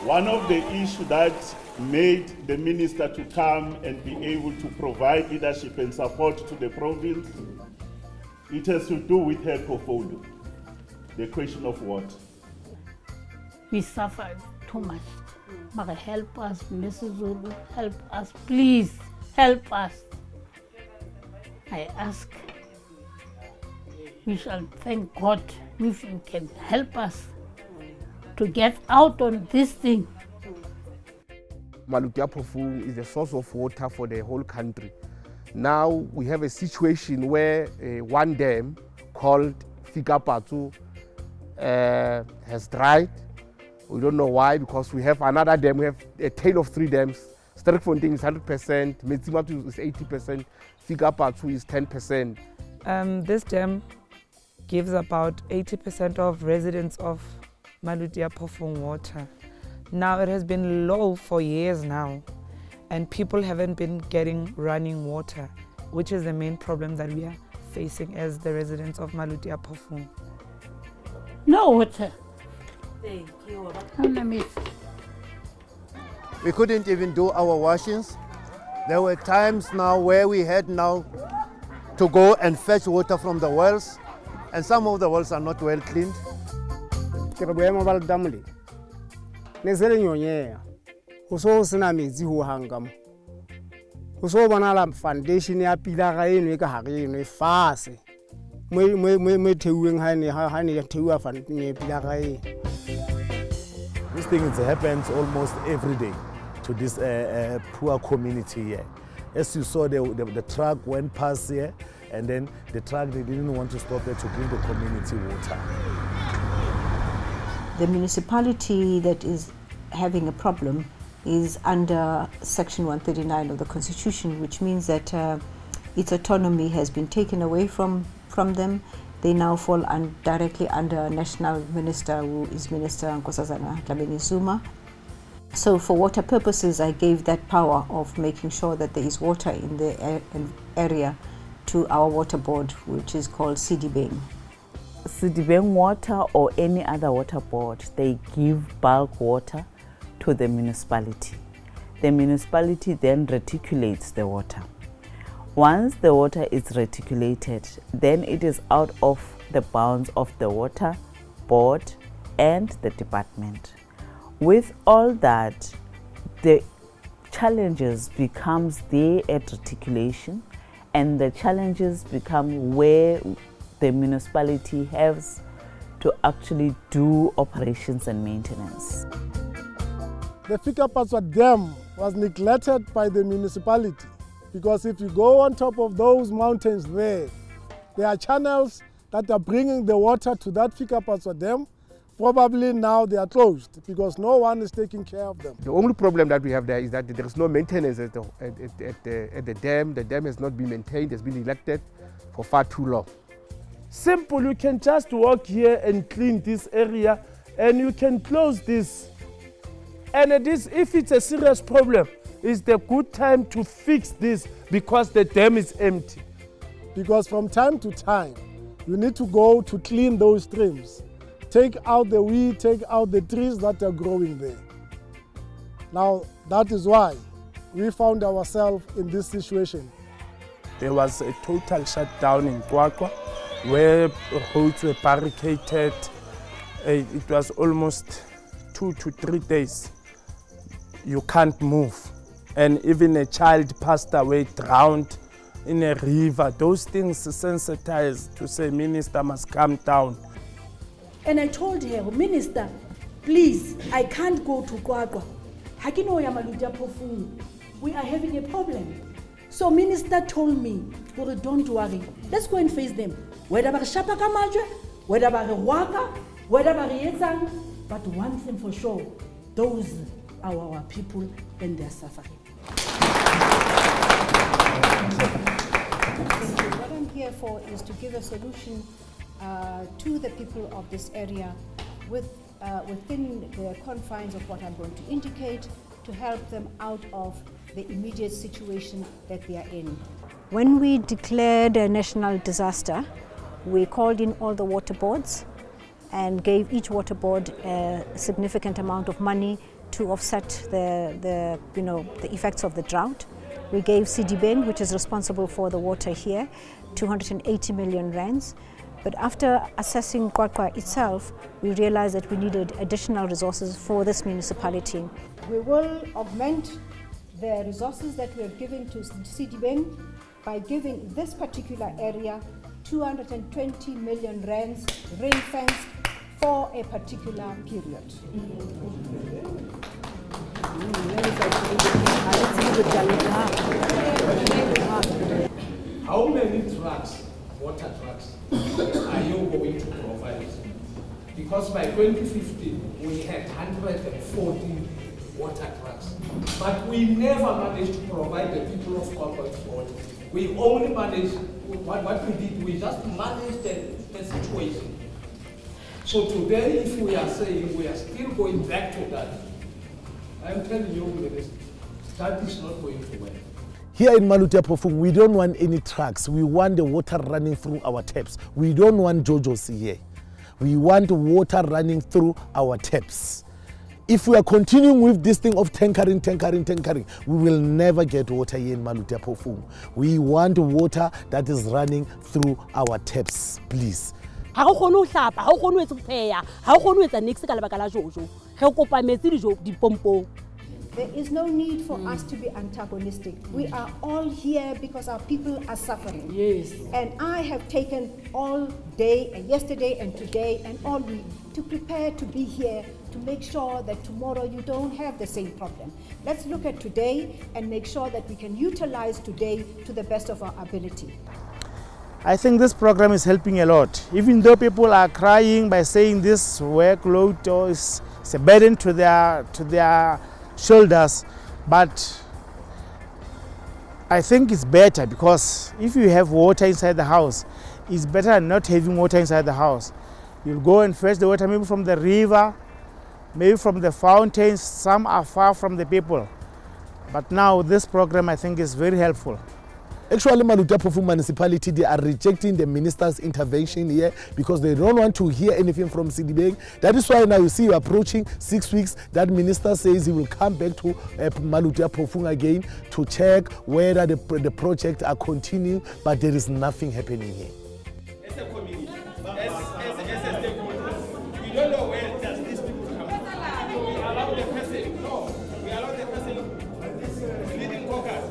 One of the issues that made the minister to come and be able to provide leadership and support to the province, it has to do with her portfolio, the question of water. We suffered too much. But help us, Mrs. Zulu, help us, please, help us. I ask, we shall thank God if you can help us to get out on this thing. Maluti Phofung is the source of water for the whole country. Now we have a situation where one dam called Fikapatsu has dried. We don't know why, because we have another dam. We have a tail of 3 dams. Sterkfontein is 100%, Metsimatu is 80%, Fikapatsu is 10%. This dam gives about 80% of residents of Maluti Phofung water. Now it has been low for years now, and people haven't been getting running water, which is the main problem that we are facing as the residents of Maluti Phofung. No water. Thank you. We couldn't even do our washings. There were times now where we had now to go and fetch water from the wells, and some of the wells are not well cleaned. Foundation ya pila ga eno e ka hare eno e fase mo theuweng ha ne theuwa pila ga eno. This thing happens almost every day to this poor community here. As you saw, the truck went past here, and then the truck, they didn't want to stop there to give the community water. The municipality that is having a problem is under Section 139 of the Constitution, which means that its autonomy has been taken away from them. They now fall directly under National Minister, who is Minister Nkosazana Dlamini-Zuma. So for water purposes, I gave that power of making sure that there is water in the area to our water board, which is called Sedibeng. Sedibeng Water or any other water board, they give bulk water to the municipality. The municipality then reticulates the water. Once the water is reticulated, then it is out of the bounds of the water board and the department. With all that, the challenges becomes there at reticulation, and the challenges become where the municipality has to actually do operations and maintenance. The Fikapatsu Dam was neglected by the municipality, because if you go on top of those mountains there are channels that are bringing the water to that Fikapatsu Dam. Probably now they are closed because no one is taking care of them. The only problem that we have there is that there is no maintenance at the dam. The dam has not been maintained, has been neglected for far too long. Simple, you can just walk here and clean this area, and you can close this. And if it's a serious problem, it's the good time to fix this because the dam is empty. Because from time to time, you need to go to clean those streams. Take out the weed, take out the trees that are growing there. Now, that is why we found ourselves in this situation. There was a total shutdown in Kwakwa, where roads were barricaded. It was almost 2 to 3 days. You can't move. And even a child passed away, drowned in a river. Those things sensitized to say, Minister must come down. And I told her, Minister, please, I can't go to Kwakwa. Hakino ya Maluti Phofung. We are having a problem. So Minister told me, well, don't worry, let's go and face them. Whether ba shapa ka majwe, whether ba waka, whether ba yetsang, but one thing for sure, those are our people and their suffering. What I'm here for is to give a solution to the people of this area within the confines of what I'm going to indicate, to help them out of the immediate situation that they are in. When we declared a national disaster, we called in all the water boards and gave each water board a significant amount of money to offset the effects of the drought. We gave Sidibeng, which is responsible for the water here, 280 million rands. But after assessing QwaQwa itself, we realized that we needed additional resources for this municipality. We will augment the resources that we have given to Sidibeng by giving this particular area 220 million rands ring-fenced for a particular period. How many trucks, water trucks, are you going to provide? Because by 2015, we had 114 water trucks. But we never managed to provide the people of QwaQwa with water. We only managed, what we did, we just managed the situation. So today, if we are saying we are still going back to that, I'm telling you, that is not going to work. Here in Maluti Apofung, we don't want any trucks. We want the water running through our taps. We don't want JoJo's here. We want water running through our taps. If we are continuing with this thing of tankering, we will never get water here in Maluti Apofung. We want water that is running through our taps, please. Ha go kgone ho hlapa, ha go kgone ho etsa pheya, ha go kgone ho etsa nix ka lebaka la jojo. Re kopa metsi dijo dipompong. There is no need for us to be antagonistic. We are all here because our people are suffering. Yes. And I have taken all day and yesterday and today and all week to prepare to be here to make sure that tomorrow you don't have the same problem. Let's look at today and make sure that we can utilize today to the best of our ability. I think this program is helping a lot. Even though people are crying by saying this workload is a burden to their shoulders, but I think it's better because if you have water inside the house, it's better than not having water inside the house. You'll go and fetch the water maybe from the river, maybe from the fountains. Some are far from the people. But now this program I think is very helpful. Actually, Maluti Apofung municipality, they are rejecting the minister's intervention here because they don't want to hear anything from Sidibeng. That is why now you see you approaching 6 weeks. That minister says he will come back to Maluti Apofung again to check whether the project are continuing, but there is nothing happening here. As a community, as a stakeholder, we don't know where does this people come from. So we allow the person, leading caucus.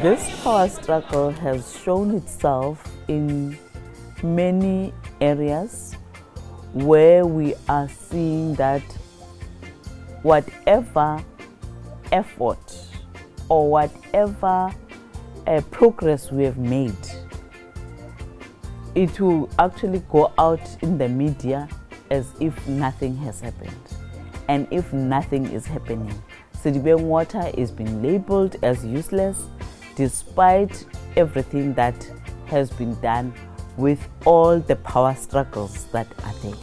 This power struggle has shown itself in many areas where we are seeing that whatever effort or whatever progress we have made, it will actually go out in the media as if nothing has happened. And if nothing is happening, Sidibeng water is being labeled as useless despite everything that has been done with all the power struggles that are there.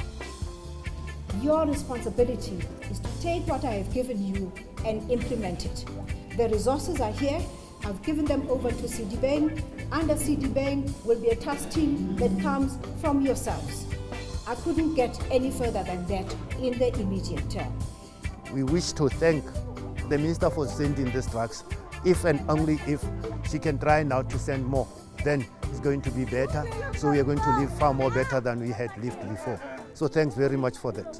Your responsibility is to take what I have given you and implement it. The resources are here. I've given them over to Sidibeng. Under Sidibeng will be a task team that comes from yourselves. I couldn't get any further than that in the immediate term. We wish to thank the minister for sending these trucks. If and only if she can try now to send more, then it's going to be better. So we are going to live far more better than we had lived before. So thanks very much for that.